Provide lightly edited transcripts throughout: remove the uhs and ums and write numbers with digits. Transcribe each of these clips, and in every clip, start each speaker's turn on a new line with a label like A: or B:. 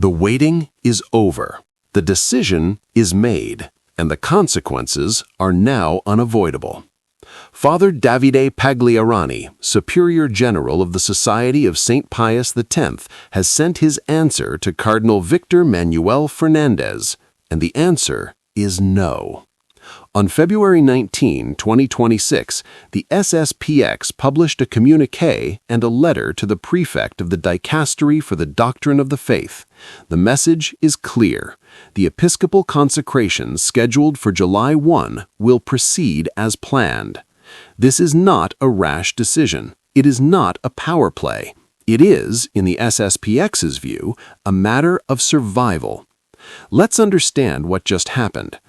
A: The waiting is over. The decision is made, and the consequences are now unavoidable. Father Davide Pagliarani, Superior General of the Society of St. Pius X, has sent his answer to Cardinal Víctor Manuel Fernández, and the answer is no. On February 19, 2026, the SSPX published a communique and a letter to the prefect of the Dicastery for the Doctrine of the Faith. The message is clear. The episcopal consecrations scheduled for July 1 will proceed as planned. This is not a rash decision. It is not a power play. It is, in the SSPX's view, a matter of survival. Let's understand what just happened.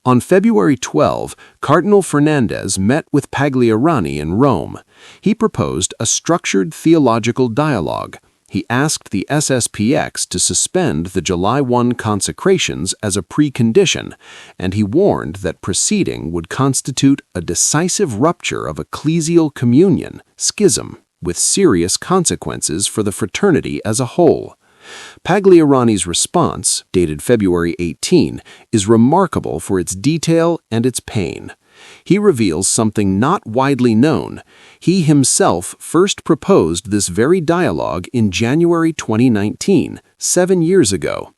A: On February 12, Cardinal Fernández met with Pagliarani in Rome. He proposed a structured theological dialogue. He asked the SSPX to suspend the July 1 consecrations as a precondition, and he warned that proceeding would constitute a decisive rupture of ecclesial communion, schism, with serious consequences for the fraternity as a whole. Pagliarani's response, dated February 18, is remarkable for its detail and its pain. He reveals something not widely known. He himself first proposed this very dialogue in January 2019, 7 years ago.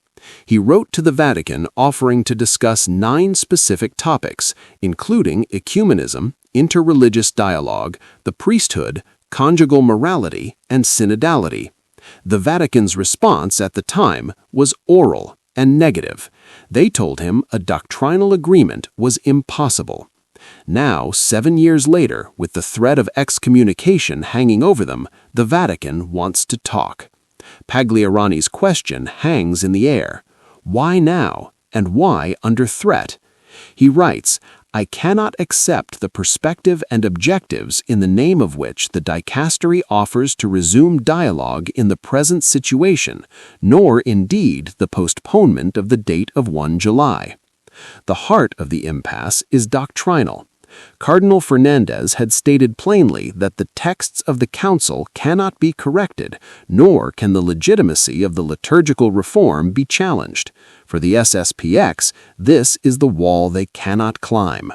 A: He wrote to the Vatican offering to discuss 9 specific topics, including ecumenism, interreligious dialogue, the priesthood, conjugal morality, and synodality. The Vatican's response at the time was oral and negative. They told him a doctrinal agreement was impossible. Now, 7 years later, with the threat of excommunication hanging over them, the Vatican wants to talk. Pagliarani's question hangs in the air. Why now, and why under threat? He writes, "I cannot accept the perspective and objectives in the name of which the Dicastery offers to resume dialogue in the present situation, nor indeed the postponement of the date of 1 July. The heart of the impasse is doctrinal. Cardinal Fernández had stated plainly that the texts of the Council cannot be corrected, nor can the legitimacy of the liturgical reform be challenged. For the SSPX, this is the wall they cannot climb.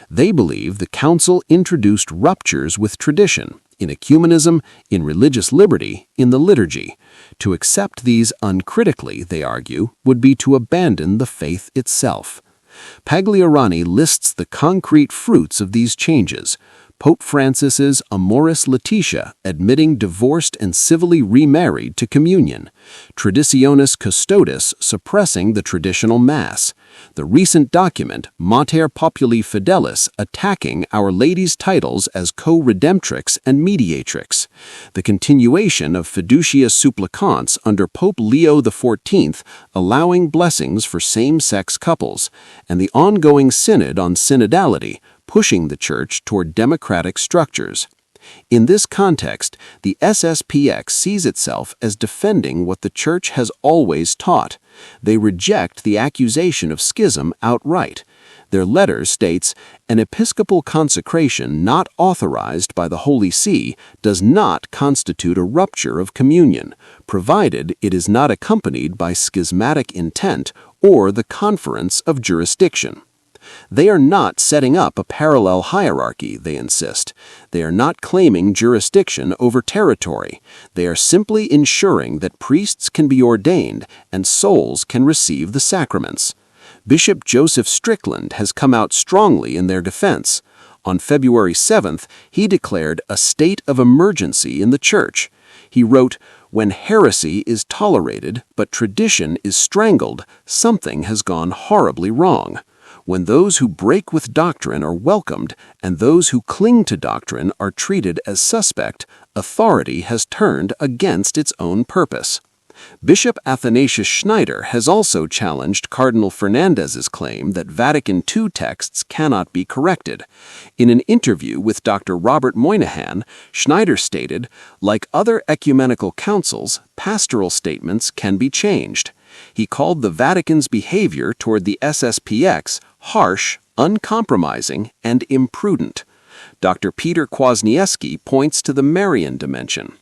A: They believe the Council introduced ruptures with tradition, in ecumenism, in religious liberty, in the liturgy. To accept these uncritically, they argue, would be to abandon the faith itself." Pagliarani lists the concrete fruits of these changes. Pope Francis's Amoris Laetitia admitting divorced and civilly remarried to communion. Traditionis Custodes suppressing the traditional Mass. The recent document Mater Populi Fidelis attacking Our Lady's titles as co-redemptrix and mediatrix. The continuation of Fiducia Supplicans under Pope Leo XIV allowing blessings for same-sex couples, and the ongoing synod on synodality, pushing the Church toward democratic structures. In this context, the SSPX sees itself as defending what the Church has always taught. They reject the accusation of schism outright. Their letter states, "An episcopal consecration not authorized by the Holy See does not constitute a rupture of communion, provided it is not accompanied by schismatic intent or the conference of jurisdiction." They are not setting up a parallel hierarchy, they insist. They are not claiming jurisdiction over territory. They are simply ensuring that priests can be ordained and souls can receive the sacraments. Bishop Joseph Strickland has come out strongly in their defense. On February 7th, he declared a state of emergency in the Church. He wrote, "When heresy is tolerated but tradition is strangled, something has gone horribly wrong. When those who break with doctrine are welcomed and those who cling to doctrine are treated as suspect, authority has turned against its own purpose." Bishop Athanasius Schneider has also challenged Cardinal Fernández's claim that Vatican II texts cannot be corrected. In an interview with Dr. Robert Moynihan, Schneider stated, "Like other ecumenical councils, pastoral statements can be changed." He called the Vatican's behavior toward the SSPX harsh, uncompromising, and imprudent. Dr. Peter Kwasniewski points to the Marian dimension.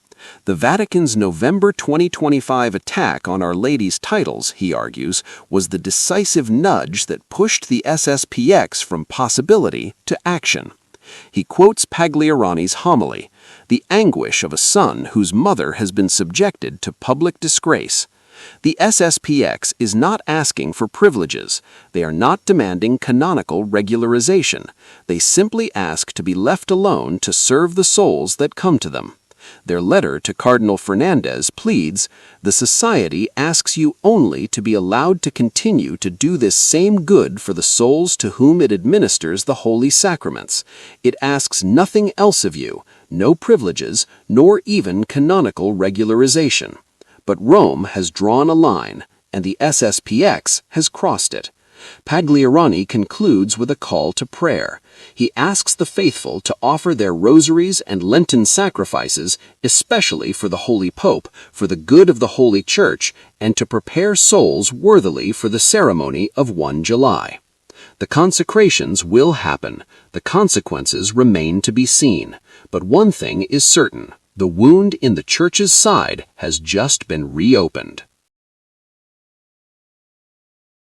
A: The Vatican's November 2025 attack on Our Lady's titles, he argues, was the decisive nudge that pushed the SSPX from possibility to action. He quotes Pagliarani's homily, "The anguish of a son whose mother has been subjected to public disgrace." The SSPX is not asking for privileges. They are not demanding canonical regularization. They simply ask to be left alone to serve the souls that come to them. Their letter to Cardinal Fernández pleads, "The Society asks you only to be allowed to continue to do this same good for the souls to whom it administers the holy sacraments. It asks nothing else of you, no privileges, nor even canonical regularization." But Rome has drawn a line, and the SSPX has crossed it. Pagliarani concludes with a call to prayer. He asks the faithful to offer their rosaries and Lenten sacrifices, especially for the Holy Pope, for the good of the Holy Church, and to prepare souls worthily for the ceremony of 1 July. The consecrations will happen. The consequences remain to be seen. But one thing is certain: the wound in the Church's side has just been reopened.